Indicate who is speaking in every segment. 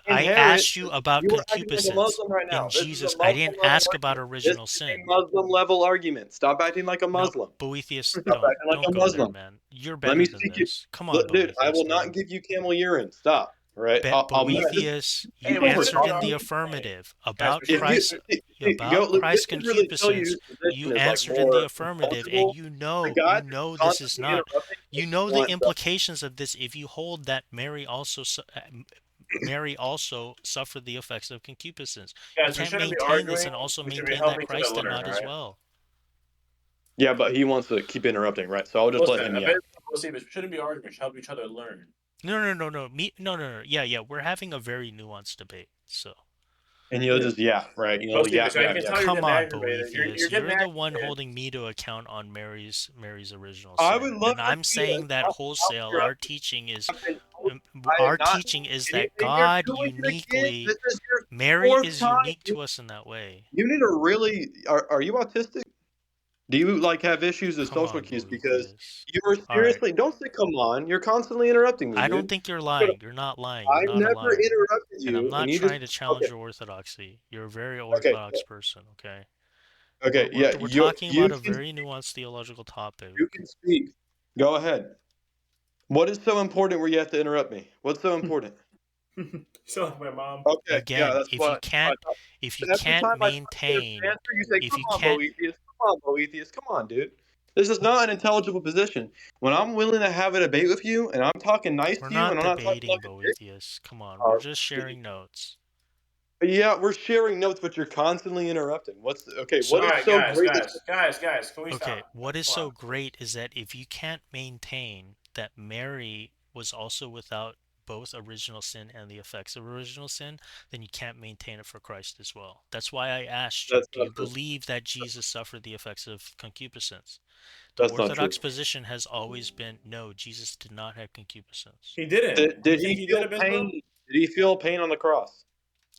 Speaker 1: I
Speaker 2: inherit.
Speaker 1: asked you about
Speaker 2: You are acting like a
Speaker 1: concupiscence
Speaker 2: Muslim right
Speaker 1: in
Speaker 2: now. This is a
Speaker 1: Jesus. I
Speaker 2: Muslim
Speaker 1: didn't
Speaker 2: level
Speaker 1: ask about
Speaker 2: argument. This
Speaker 1: original
Speaker 2: is a
Speaker 1: sin.
Speaker 2: Muslim level argument. Stop acting like a
Speaker 1: No,
Speaker 2: Muslim.
Speaker 1: Boethius,
Speaker 2: Stop acting like
Speaker 1: don't
Speaker 2: a
Speaker 1: go there,
Speaker 2: Muslim.
Speaker 1: man. You're
Speaker 2: Let
Speaker 1: better
Speaker 2: me
Speaker 1: than
Speaker 2: speak you.
Speaker 1: this. Come on,
Speaker 2: Look, dude, I
Speaker 1: Boethius,
Speaker 2: will not
Speaker 1: man.
Speaker 2: give you camel urine. Stop. All right. I'll just
Speaker 1: Boethius,
Speaker 3: Hey,
Speaker 1: you
Speaker 3: we
Speaker 1: answered
Speaker 3: shouldn't be
Speaker 1: in the
Speaker 3: arguing. Hey,
Speaker 1: affirmative
Speaker 3: guys, we
Speaker 1: about
Speaker 2: if
Speaker 3: shouldn't be.
Speaker 1: Christ,
Speaker 2: go
Speaker 1: about
Speaker 2: look, this
Speaker 1: Christ's
Speaker 2: should really tell you
Speaker 1: concupiscence.
Speaker 2: his
Speaker 1: You
Speaker 2: position is like
Speaker 1: answered in the
Speaker 2: more
Speaker 1: affirmative, and
Speaker 2: approachable. The guy that's
Speaker 1: this is
Speaker 2: constantly
Speaker 1: not.
Speaker 2: interrupting
Speaker 1: You
Speaker 2: doesn't
Speaker 1: know the
Speaker 2: want the.
Speaker 1: implications of this if you hold that Mary also suffered the effects of concupiscence. You
Speaker 3: Guys, we
Speaker 1: can't
Speaker 3: shouldn't be
Speaker 1: maintain this
Speaker 3: arguing.
Speaker 1: and also
Speaker 3: We should be
Speaker 1: maintain that
Speaker 3: helping each other
Speaker 1: Christ did
Speaker 3: learn.
Speaker 1: not
Speaker 3: All
Speaker 1: as
Speaker 3: right.
Speaker 1: well.
Speaker 2: Yeah, but he wants to keep interrupting, right? So I'll just let
Speaker 3: Listen,
Speaker 2: him
Speaker 3: a
Speaker 2: yell.
Speaker 3: bit. We'll see. We shouldn't be arguing. We should help each other learn.
Speaker 1: No. No. Yeah. We're having a very nuanced debate. So.
Speaker 2: And you'll just yap, right?
Speaker 3: Well, Steve,
Speaker 2: Yap,
Speaker 3: so you
Speaker 2: yap,
Speaker 3: can
Speaker 2: yap.
Speaker 3: tell you're
Speaker 1: Come
Speaker 3: getting
Speaker 1: on,
Speaker 3: aggravated. You're
Speaker 1: Boethius.
Speaker 3: getting
Speaker 1: You're the one
Speaker 3: aggravated.
Speaker 1: holding me to account on Mary's original
Speaker 2: I would
Speaker 1: sin.
Speaker 2: love
Speaker 1: And
Speaker 2: to
Speaker 1: I'm
Speaker 2: see
Speaker 1: saying that
Speaker 2: how
Speaker 1: wholesale
Speaker 2: you're I have
Speaker 1: our
Speaker 2: not.
Speaker 1: teaching is
Speaker 2: And
Speaker 1: that
Speaker 2: you're
Speaker 1: God
Speaker 2: doing it again.
Speaker 1: uniquely
Speaker 2: This is your
Speaker 1: Mary
Speaker 2: fourth
Speaker 1: is
Speaker 2: time.
Speaker 1: unique to us in that way.
Speaker 2: You need to really. Are you autistic? Do you like have issues with
Speaker 1: Come
Speaker 2: social
Speaker 1: on,
Speaker 2: cues? Because
Speaker 1: Boethius.
Speaker 2: you are
Speaker 1: All right.
Speaker 2: seriously. Don't say come on. You're constantly interrupting me,
Speaker 1: I don't
Speaker 2: dude.
Speaker 1: think you're lying. You're not lying. You're
Speaker 2: I
Speaker 1: not a
Speaker 2: never
Speaker 1: liar.
Speaker 2: interrupted
Speaker 1: And I'm
Speaker 2: you, and
Speaker 1: not
Speaker 2: you just
Speaker 1: trying to
Speaker 2: okay.
Speaker 1: challenge your orthodoxy. You're a very
Speaker 2: Okay.
Speaker 1: orthodox person, okay?
Speaker 2: Okay. Yeah.
Speaker 1: We're talking
Speaker 2: You
Speaker 1: about a
Speaker 2: can
Speaker 1: very nuanced theological topic.
Speaker 2: you can speak. Go ahead. What is so important where you have to interrupt me? What's so important?
Speaker 3: So like my mom.
Speaker 2: Okay. Yeah.
Speaker 1: Again,
Speaker 2: That's what.
Speaker 1: if you
Speaker 2: Every
Speaker 1: can't
Speaker 2: time I try to get an
Speaker 1: maintain,
Speaker 2: answer, you say,
Speaker 1: if
Speaker 2: "Come
Speaker 1: you
Speaker 2: on,
Speaker 1: can't,
Speaker 2: Boethius. Come on, Boethius. Come on, dude." This is not an intelligible position. When I'm willing to have a debate with you, and I'm talking nice
Speaker 1: we're
Speaker 2: to you,
Speaker 1: not
Speaker 2: and I'm not talking
Speaker 1: debating
Speaker 2: like a dick.
Speaker 1: Boethius. Come on, we're
Speaker 2: Oh,
Speaker 1: just
Speaker 2: geez.
Speaker 1: sharing notes.
Speaker 2: Yeah, we're sharing notes, but you're constantly interrupting. Okay?
Speaker 1: So,
Speaker 2: What
Speaker 3: All
Speaker 2: is
Speaker 3: right,
Speaker 2: so great that
Speaker 3: guys. Can we
Speaker 1: okay,
Speaker 3: stop?
Speaker 1: what is
Speaker 3: Come on.
Speaker 1: so great is that if you can't maintain that Mary was also without both original sin and the effects of original sin, then you can't maintain it for Christ as well. That's why I asked you,
Speaker 2: that's
Speaker 1: do
Speaker 2: not
Speaker 1: you
Speaker 2: true?
Speaker 1: believe that Jesus suffered the effects of concupiscence? The
Speaker 2: That's not true.
Speaker 1: Orthodox position has always been no, Jesus did not have concupiscence.
Speaker 3: He didn't.
Speaker 2: Did,
Speaker 3: Do you
Speaker 2: did
Speaker 3: think
Speaker 2: he
Speaker 3: he did,
Speaker 2: feel
Speaker 3: Abismo?
Speaker 2: pain? Did he feel pain on the cross?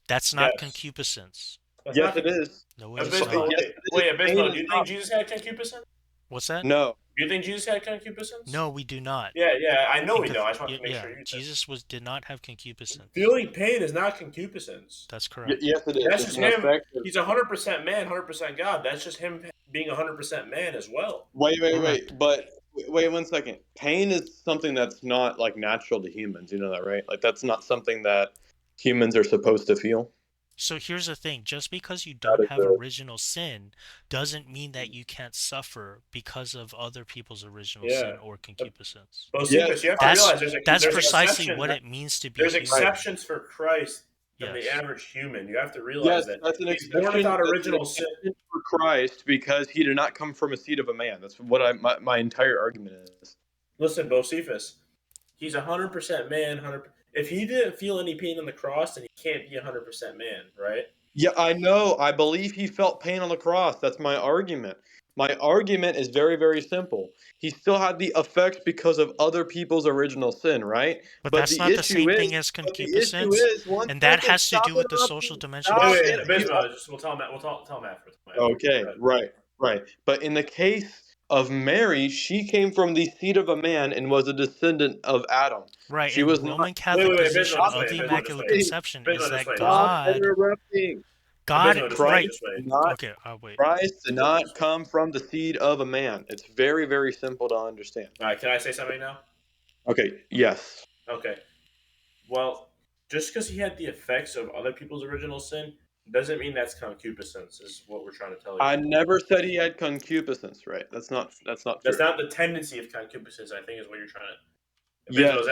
Speaker 1: That's not
Speaker 3: Yes.
Speaker 1: concupiscence.
Speaker 3: That's
Speaker 2: Yes,
Speaker 3: not
Speaker 2: it is.
Speaker 1: No, it is
Speaker 3: Abismo.
Speaker 1: not.
Speaker 2: Yes,
Speaker 3: Wait,
Speaker 2: it is.
Speaker 3: wait,
Speaker 2: Pain
Speaker 3: Abismo.
Speaker 2: is
Speaker 3: Do you think
Speaker 2: not.
Speaker 3: Jesus had concupiscence?
Speaker 1: What's that?
Speaker 2: No.
Speaker 3: Do you think Jesus had concupiscence?
Speaker 1: No, we do not.
Speaker 3: Yeah. I know
Speaker 1: In
Speaker 3: we
Speaker 1: cath-
Speaker 3: don't. I just want
Speaker 1: yeah,
Speaker 3: to make
Speaker 1: yeah,
Speaker 3: sure you did.
Speaker 1: Jesus did not have concupiscence.
Speaker 3: Feeling pain is not concupiscence.
Speaker 1: That's correct.
Speaker 2: Yes, it is.
Speaker 3: That's
Speaker 2: It's
Speaker 3: just
Speaker 2: an
Speaker 3: him.
Speaker 2: effect of.
Speaker 3: He's 100% man, 100% God. That's just him being 100% man as well.
Speaker 1: Correct.
Speaker 2: But wait 1 second. Pain is something that's not like natural to humans. You know that, right? Like that's not something that humans are supposed to feel.
Speaker 1: So here's the thing, just because you
Speaker 2: That
Speaker 1: don't
Speaker 2: is
Speaker 1: have original sin doesn't mean that you can't suffer because of other people's original
Speaker 3: Yeah.
Speaker 1: sin or concupiscence.
Speaker 3: Bocephus,
Speaker 2: yes,
Speaker 3: you have to
Speaker 1: That's
Speaker 3: realize
Speaker 1: that's
Speaker 3: there's
Speaker 1: precisely
Speaker 3: exceptions.
Speaker 1: what it means to be
Speaker 3: There's
Speaker 1: human.
Speaker 2: right.
Speaker 3: exceptions for Christ than the
Speaker 1: Yes.
Speaker 3: average human. You have to realize
Speaker 2: Yes,
Speaker 3: that
Speaker 2: that's an
Speaker 3: he's born
Speaker 2: exception.
Speaker 3: without
Speaker 2: That's an
Speaker 3: original sin.
Speaker 2: exception for Christ because he did not come from a seed of a man. That's what my entire argument is.
Speaker 3: Listen, Bocephus, he's 100% man. 100. If he didn't feel any pain on the cross, then he can't be 100% man, right?
Speaker 2: Yeah, I know. I believe he felt pain on the cross. That's my argument. My argument is very, very simple. He still had the effects because of other people's original sin, right?
Speaker 1: But
Speaker 2: But
Speaker 1: that's
Speaker 2: the
Speaker 1: not the
Speaker 2: issue
Speaker 1: same
Speaker 2: is,
Speaker 1: thing as
Speaker 2: but the issue
Speaker 1: concupiscence,
Speaker 2: is, one
Speaker 1: and that
Speaker 2: second,
Speaker 1: has to
Speaker 2: stop
Speaker 1: do with the social
Speaker 2: interrupting.
Speaker 1: dimension of
Speaker 2: Stop
Speaker 3: Wait,
Speaker 1: sin.
Speaker 2: it.
Speaker 3: Abismo, we'll tell him. Tell him after.
Speaker 2: Okay,
Speaker 3: Go ahead.
Speaker 2: right. But in the case of Mary, she came from the seed of a man and was a descendant of Adam.
Speaker 1: Right,
Speaker 2: She
Speaker 1: and the
Speaker 2: was not.
Speaker 1: Roman Catholic
Speaker 3: Abismo,
Speaker 1: position
Speaker 3: this
Speaker 2: Stop
Speaker 1: of
Speaker 3: way.
Speaker 1: the
Speaker 3: Abismo, this
Speaker 1: Immaculate
Speaker 3: way.
Speaker 2: interrupting.
Speaker 1: Conception is
Speaker 3: Abismo, this
Speaker 1: that
Speaker 3: way.
Speaker 2: Stop interrupting.
Speaker 1: God,
Speaker 3: Abismo, this way.
Speaker 1: right.
Speaker 3: This way.
Speaker 1: Okay, I'll wait.
Speaker 2: Christ did
Speaker 3: This
Speaker 2: not
Speaker 3: way.
Speaker 2: come from the seed of a man. It's very, very simple to understand.
Speaker 3: All right, can I say something now?
Speaker 2: Okay, yes.
Speaker 3: Okay. Well, just because he had the effects of other people's original sin doesn't mean that's concupiscence. Is what we're trying to tell you.
Speaker 2: I never said he had concupiscence, right? That's not
Speaker 3: That's
Speaker 2: true.
Speaker 3: not the tendency of concupiscence. I think is what you're trying to.
Speaker 2: Yes.
Speaker 3: Is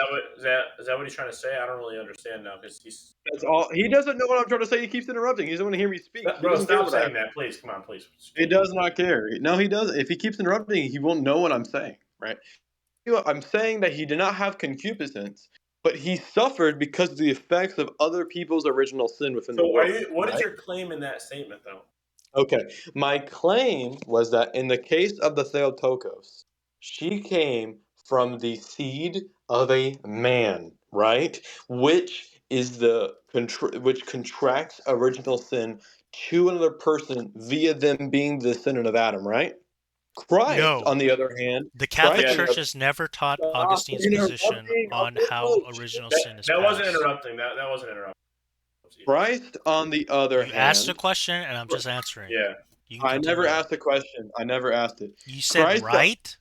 Speaker 3: that what he's trying to say? I don't really understand now because he's.
Speaker 2: That's all. He doesn't know what I'm trying to say. He keeps interrupting. He doesn't want to hear me speak. He
Speaker 3: Bro,
Speaker 2: doesn't care
Speaker 3: stop
Speaker 2: what I have.
Speaker 3: saying that, please. Come on, please.
Speaker 2: He does not care. No, he doesn't. If he keeps interrupting, he won't know what I'm saying, right? I'm saying that he did not have concupiscence, but he suffered because of the effects of other people's original sin within the
Speaker 3: So,
Speaker 2: world.
Speaker 3: what is
Speaker 2: right?
Speaker 3: your claim in that statement, though?
Speaker 2: Okay. My claim was that in the case of the Theotokos, she came from the seed of a man, right? Which is which contracts original sin to another person via them being the descendant of Adam, right? Christ,
Speaker 1: No,
Speaker 2: on the other hand,
Speaker 1: the Catholic
Speaker 2: Christ on
Speaker 3: Yeah,
Speaker 2: the
Speaker 1: Church
Speaker 2: other
Speaker 1: has never taught
Speaker 2: stop
Speaker 1: Augustine's position
Speaker 2: interrupting.
Speaker 1: on how original sin is
Speaker 3: that wasn't
Speaker 1: passed.
Speaker 3: interrupting. That wasn't interrupting.
Speaker 2: Christ, on the other
Speaker 1: You asked a
Speaker 2: hand,
Speaker 1: question, and I'm just answering.
Speaker 3: Yeah.
Speaker 1: You can
Speaker 2: I never
Speaker 1: continue.
Speaker 2: asked a question. I never asked it.
Speaker 1: You said
Speaker 2: Christ,
Speaker 1: right,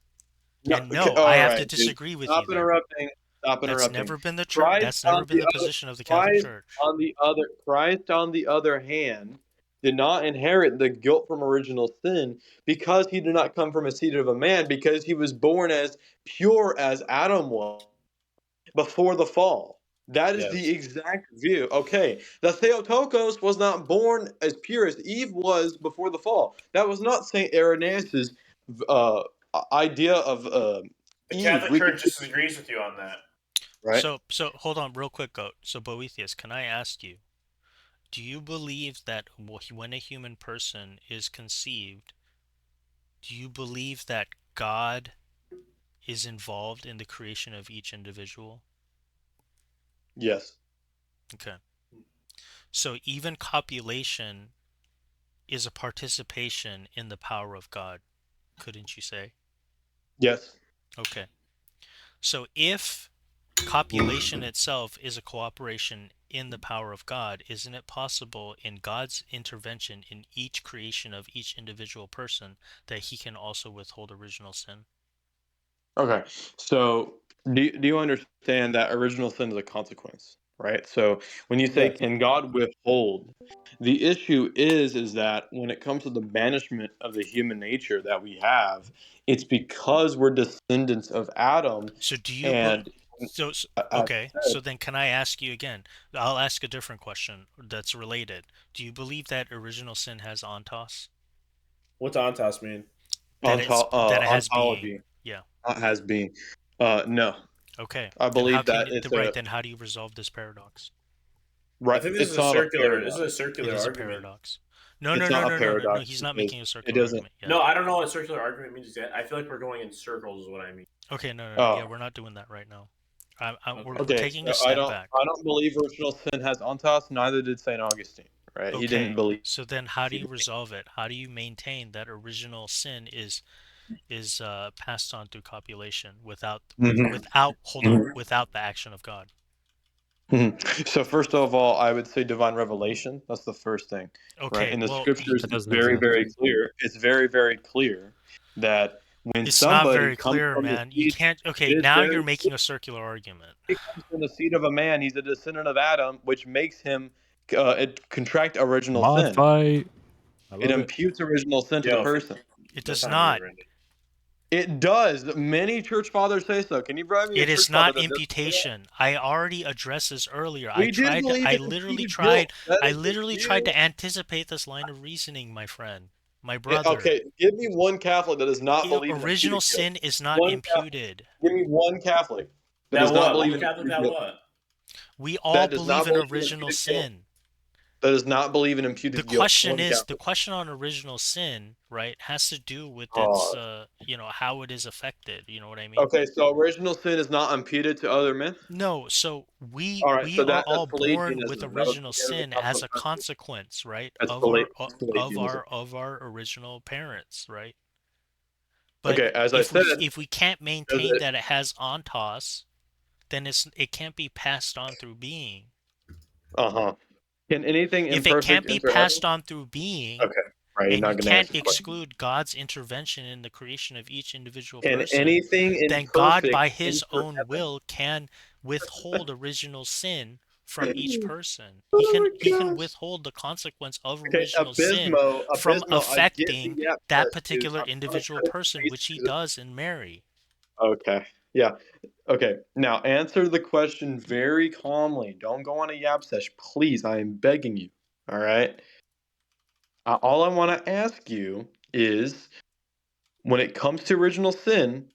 Speaker 2: no,
Speaker 1: and
Speaker 2: okay,
Speaker 1: no, I
Speaker 2: all
Speaker 1: have to
Speaker 2: right, dude.
Speaker 1: disagree with
Speaker 2: Stop
Speaker 1: you there.
Speaker 2: interrupting. Stop
Speaker 1: That's
Speaker 2: interrupting.
Speaker 1: never been the church.
Speaker 2: Christ
Speaker 1: That's
Speaker 2: on
Speaker 1: never been
Speaker 2: the
Speaker 1: the
Speaker 2: other,
Speaker 1: position of the Catholic
Speaker 2: Christ
Speaker 1: Church.
Speaker 2: on the other, Christ on the other hand, did not inherit the guilt from original sin because he did not come from a seed of a man, because he was born as pure as Adam was before the fall. That is the
Speaker 3: Yes.
Speaker 2: exact view. Okay, the Theotokos was not born as pure as Eve was before the fall. That was not Saint Irenaeus's uh, idea of
Speaker 3: The
Speaker 2: Eve
Speaker 3: Catholic Church
Speaker 2: reproducing.
Speaker 3: disagrees with you on that.
Speaker 2: Right?
Speaker 1: So hold on, real quick, Goat. So Boethius, can I ask you, do you believe that when a human person is conceived, do you believe that God is involved in the creation of each individual?
Speaker 2: Yes.
Speaker 1: Okay. So even copulation is a participation in the power of God, couldn't you say?
Speaker 2: Yes.
Speaker 1: Okay. So if copulation itself is a cooperation in the power of God, isn't it possible in God's intervention in each creation of each individual person that he can also withhold original sin?
Speaker 2: Okay. So do you understand that original sin is a consequence, right? So when you say
Speaker 3: Yes.
Speaker 2: can God withhold, the issue is that when it comes to the banishment of the human nature that we have, it's because we're descendants of Adam,
Speaker 1: So do you
Speaker 2: and as
Speaker 1: okay,
Speaker 2: I said,
Speaker 1: so then can I ask you again? I'll ask a different question that's related. Do you believe that original sin has ontos?
Speaker 3: What's ontos mean?
Speaker 1: That it has being?
Speaker 2: ontology
Speaker 1: Yeah.
Speaker 2: has been. No,
Speaker 1: Okay.
Speaker 2: I
Speaker 1: Then how
Speaker 2: believe
Speaker 1: can
Speaker 2: that
Speaker 1: you,
Speaker 2: it's
Speaker 1: right,
Speaker 2: a
Speaker 1: then how do you resolve this paradox?
Speaker 3: I
Speaker 2: right.
Speaker 3: think this is
Speaker 2: It's
Speaker 3: a
Speaker 2: not a
Speaker 3: circular. This is
Speaker 2: paradox.
Speaker 3: a
Speaker 1: It
Speaker 3: circular
Speaker 1: is a
Speaker 3: argument.
Speaker 1: paradox. No, no,
Speaker 2: It's
Speaker 1: no,
Speaker 2: not a
Speaker 1: no, no, no, no.
Speaker 2: paradox
Speaker 1: He's not
Speaker 2: because
Speaker 1: making a
Speaker 2: it
Speaker 1: circular
Speaker 2: doesn't.
Speaker 1: argument yet.
Speaker 3: No, I don't know what circular argument means yet. I feel like we're going in circles, is what I mean.
Speaker 1: Okay, no, no, no. Yeah,
Speaker 2: Oh,
Speaker 1: we're not doing that right now.
Speaker 3: Okay.
Speaker 1: We're
Speaker 2: okay.
Speaker 1: taking a
Speaker 2: So
Speaker 1: step back.
Speaker 2: I don't believe original sin has ontos. Neither did Saint Augustine. Right? He didn't
Speaker 1: Okay.
Speaker 2: believe.
Speaker 1: So then how do you resolve it? How do you maintain that original sin is passed on through copulation
Speaker 2: Mhm.
Speaker 1: without hold on,
Speaker 2: Mhm.
Speaker 1: without the action of God?
Speaker 2: Mhm. So first of all, I would say divine revelation. That's the first thing, right?
Speaker 1: Okay,
Speaker 2: In the
Speaker 1: well,
Speaker 2: scriptures,
Speaker 4: That
Speaker 2: it's
Speaker 4: doesn't
Speaker 2: very,
Speaker 4: exist.
Speaker 2: very clear. It's very, very clear that when
Speaker 1: it's not
Speaker 2: somebody
Speaker 1: very
Speaker 2: comes
Speaker 1: clear,
Speaker 2: from the
Speaker 1: man. You
Speaker 2: seed,
Speaker 1: can't. Okay,
Speaker 2: it is
Speaker 1: now you're
Speaker 2: very
Speaker 1: making a circular argument.
Speaker 2: he comes from the seed of a man. He's a descendant of Adam, which makes him contract original
Speaker 4: Mod
Speaker 2: sin.
Speaker 4: fight. I
Speaker 2: It
Speaker 4: love it.
Speaker 2: imputes original sin to the
Speaker 3: Yo,
Speaker 2: person.
Speaker 1: It
Speaker 3: that's
Speaker 1: does
Speaker 3: on you,
Speaker 1: not.
Speaker 3: Randy.
Speaker 2: It does. Many church fathers say so. Can you provide me a
Speaker 1: It is
Speaker 2: church father
Speaker 1: not
Speaker 2: that doesn't say that?
Speaker 1: imputation. I already addressed this earlier.
Speaker 2: We do believe in imputed guilt. That
Speaker 1: I
Speaker 2: is the
Speaker 1: literally tried
Speaker 2: view.
Speaker 1: to anticipate this line of reasoning, my friend, my brother.
Speaker 2: Okay, give me one Catholic that does not believe in
Speaker 1: Original
Speaker 2: imputed guilt.
Speaker 1: sin is not
Speaker 2: One Catholic.
Speaker 1: imputed.
Speaker 2: Give me one Catholic that
Speaker 3: That
Speaker 2: does not
Speaker 3: what?
Speaker 2: believe
Speaker 3: One
Speaker 2: in
Speaker 3: Catholic
Speaker 2: imputed
Speaker 3: that
Speaker 2: guilt.
Speaker 3: what?
Speaker 1: We all
Speaker 2: That does not
Speaker 1: believe in
Speaker 2: believe in
Speaker 1: original
Speaker 2: imputed guilt.
Speaker 1: sin.
Speaker 2: That does not believe in
Speaker 1: The
Speaker 2: imputed guilt.
Speaker 1: question
Speaker 2: One
Speaker 1: is, the
Speaker 2: Catholic.
Speaker 1: question on original sin, right, has to do with its,
Speaker 2: Oh.
Speaker 1: how it is affected. You know what I mean?
Speaker 2: Okay, so original sin is not imputed to other men.
Speaker 1: No, so we
Speaker 2: All right,
Speaker 1: we
Speaker 2: so
Speaker 1: are
Speaker 2: that's
Speaker 1: all born with
Speaker 2: Pelagianism. That was
Speaker 1: original
Speaker 2: the end of the
Speaker 1: sin as
Speaker 2: Council
Speaker 1: a
Speaker 2: of Nicaea.
Speaker 1: consequence, right,
Speaker 2: That's Pelagianism.
Speaker 1: of our original parents, right? But
Speaker 2: Okay, as I said,
Speaker 1: if we can't
Speaker 2: does
Speaker 1: maintain
Speaker 2: it?
Speaker 1: that it has ontos, then it can't be passed on through being.
Speaker 2: Uh huh. Can anything
Speaker 1: If it
Speaker 2: imperfect
Speaker 1: can't be
Speaker 2: enter heaven?
Speaker 1: passed on through being,
Speaker 2: Okay, right. You're
Speaker 1: and
Speaker 2: not
Speaker 1: you
Speaker 2: going to
Speaker 1: can't
Speaker 2: answer the question.
Speaker 1: exclude God's intervention in the creation of each individual
Speaker 2: Can
Speaker 1: person,
Speaker 2: anything
Speaker 1: then God,
Speaker 2: imperfect
Speaker 1: by his
Speaker 2: enter
Speaker 1: own
Speaker 2: heaven?
Speaker 1: will, can withhold original sin from each
Speaker 2: Oh
Speaker 1: person.
Speaker 2: my
Speaker 1: He can
Speaker 2: gosh.
Speaker 1: withhold the consequence of
Speaker 2: Okay,
Speaker 1: original sin from
Speaker 2: I get the
Speaker 1: affecting
Speaker 2: yap
Speaker 1: that
Speaker 2: test, dude.
Speaker 1: particular
Speaker 2: I'm trying to
Speaker 1: individual
Speaker 2: cut his
Speaker 1: person,
Speaker 2: face
Speaker 1: which he
Speaker 2: because
Speaker 1: does in Mary.
Speaker 2: okay, yeah, okay. Now answer the question very calmly. Don't go on a yap sesh, please. I am begging you. All right. All I want to ask you is, when it comes to original sin,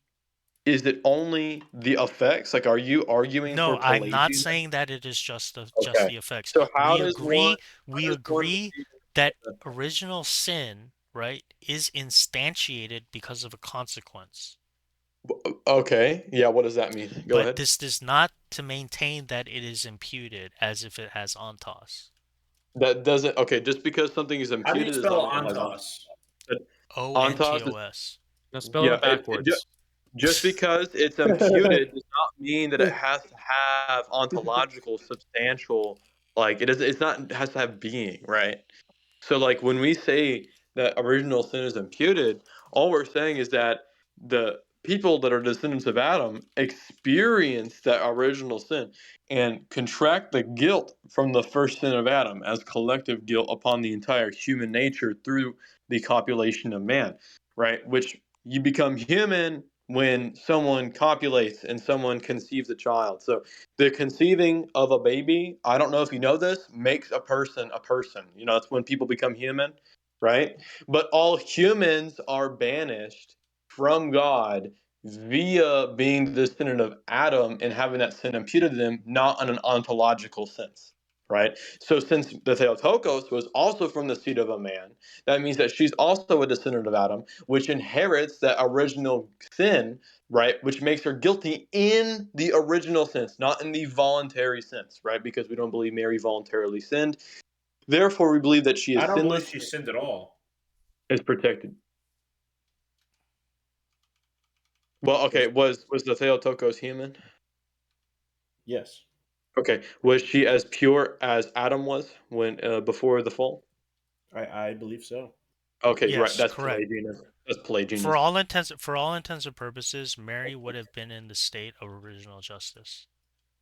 Speaker 2: is it only the effects? Like, are you arguing for
Speaker 1: No, I'm not
Speaker 2: Pelagianism?
Speaker 1: saying that it is just
Speaker 2: Okay.
Speaker 1: the effects.
Speaker 2: So how
Speaker 1: We
Speaker 2: does one
Speaker 1: agree
Speaker 2: receive
Speaker 1: that
Speaker 2: the
Speaker 1: original sin, right, is instantiated because of a consequence.
Speaker 2: okay, yeah, what does that mean? Go
Speaker 1: But
Speaker 2: ahead.
Speaker 1: this does not to maintain that it is imputed as if it has ontos.
Speaker 2: That doesn't okay, just because something is
Speaker 3: How do you
Speaker 2: imputed does
Speaker 3: spell
Speaker 2: not mean it has
Speaker 3: ontos?
Speaker 2: ontos is
Speaker 1: ONTOS.
Speaker 4: Now spell
Speaker 2: yeah,
Speaker 4: it backwards.
Speaker 2: just because it's imputed does not mean that it has to have ontological substantial Like it's not it has to have being, right? So, like, when we say that original sin is imputed, all we're saying is that the people that are descendants of Adam experience that original sin and contract the guilt from the first sin of Adam as collective guilt upon the entire human nature through the copulation of man, right? Which you become human when someone copulates and someone conceives a child. So the conceiving of a baby, I don't know if you know this, makes a person a person. You know, it's when people become human, right? But all humans are banished from God via being the descendant of Adam and having that sin imputed to them, not in an ontological sense, right? So since the Theotokos was also from the seed of a man, that means that she's also a descendant of Adam, which inherits that original sin, right? Which makes her guilty in the original sense, not in the voluntary sense, right? Because we don't believe Mary voluntarily sinned. Therefore, we believe that she
Speaker 3: I
Speaker 2: is
Speaker 3: don't believe
Speaker 2: sinless
Speaker 3: she
Speaker 2: and
Speaker 3: sinned at all.
Speaker 2: is protected. Well, okay,
Speaker 3: Yes.
Speaker 2: was the Theotokos human?
Speaker 3: Yes.
Speaker 2: Okay, was she as pure as Adam was when before the fall?
Speaker 3: I believe so.
Speaker 2: Okay, right.
Speaker 1: Yes,
Speaker 2: That's
Speaker 1: correct.
Speaker 2: Pelagianism. That's Pelagianism.
Speaker 1: For all intents and purposes, Mary would have been in the state of original justice.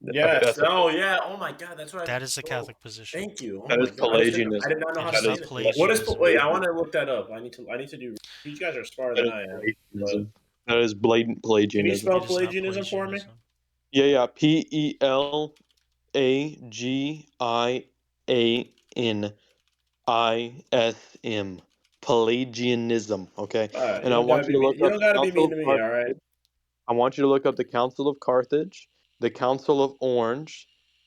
Speaker 2: Okay,
Speaker 3: Yes. Oh, yeah. Oh my God. That's what I.
Speaker 1: That is the
Speaker 3: Bro.
Speaker 1: Catholic position.
Speaker 3: Thank you. Oh
Speaker 2: that
Speaker 3: my
Speaker 2: is
Speaker 3: God. I
Speaker 2: Pelagianism.
Speaker 3: did not know how
Speaker 1: It
Speaker 3: to
Speaker 1: is
Speaker 2: That
Speaker 3: say
Speaker 2: is
Speaker 1: not
Speaker 3: that. What is?
Speaker 1: Pelagianism.
Speaker 3: Wait. I want
Speaker 2: Pelagianism.
Speaker 3: to look that up. I need to do. You guys are smarter
Speaker 2: That
Speaker 3: than
Speaker 2: is
Speaker 3: I am. But
Speaker 2: Pelagianism. That is blatant
Speaker 3: can you
Speaker 2: Pelagianism.
Speaker 3: spell
Speaker 1: It is not
Speaker 3: Pelagianism for me?
Speaker 1: Pelagianism.
Speaker 2: Yeah, yeah. Pelagianism. Pelagianism. Okay,
Speaker 3: All right.
Speaker 2: and I want you to look
Speaker 3: You
Speaker 2: up
Speaker 3: don't
Speaker 2: the
Speaker 3: gotta be
Speaker 2: Council
Speaker 3: mean
Speaker 2: of
Speaker 3: to me. All right.
Speaker 2: Carthage. I want you to look up the Council of Carthage, the Council of Orange,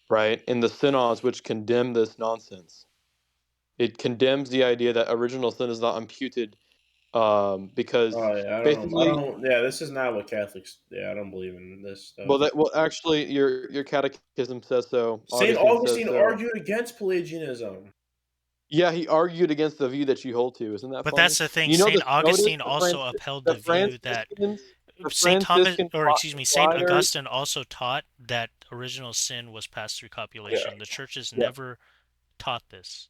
Speaker 2: right, and the synods which condemn this nonsense. It condemns the idea that original sin is not imputed, because
Speaker 3: Oh yeah. I don't know. I
Speaker 2: basically,
Speaker 3: don't. Yeah. This is not what Catholics. Yeah. I don't believe in this stuff.
Speaker 2: well, actually, your catechism says so.
Speaker 3: Saint
Speaker 2: Augustine says
Speaker 3: Augustine
Speaker 2: so.
Speaker 3: argued against Pelagianism.
Speaker 2: Yeah, he argued against the view that you hold to. Isn't that
Speaker 1: But that's
Speaker 2: funny?
Speaker 1: the thing.
Speaker 2: You know
Speaker 1: Saint
Speaker 2: the Scotus,
Speaker 1: Augustine also upheld
Speaker 2: The
Speaker 1: the view that
Speaker 2: Franciscans, the
Speaker 1: Saint Thomas,
Speaker 2: Franciscan
Speaker 1: or excuse me, Saint
Speaker 2: friars.
Speaker 1: Augustine also taught that original sin was passed through
Speaker 2: Yeah,
Speaker 1: copulation. The church has
Speaker 2: yeah.
Speaker 1: never taught this.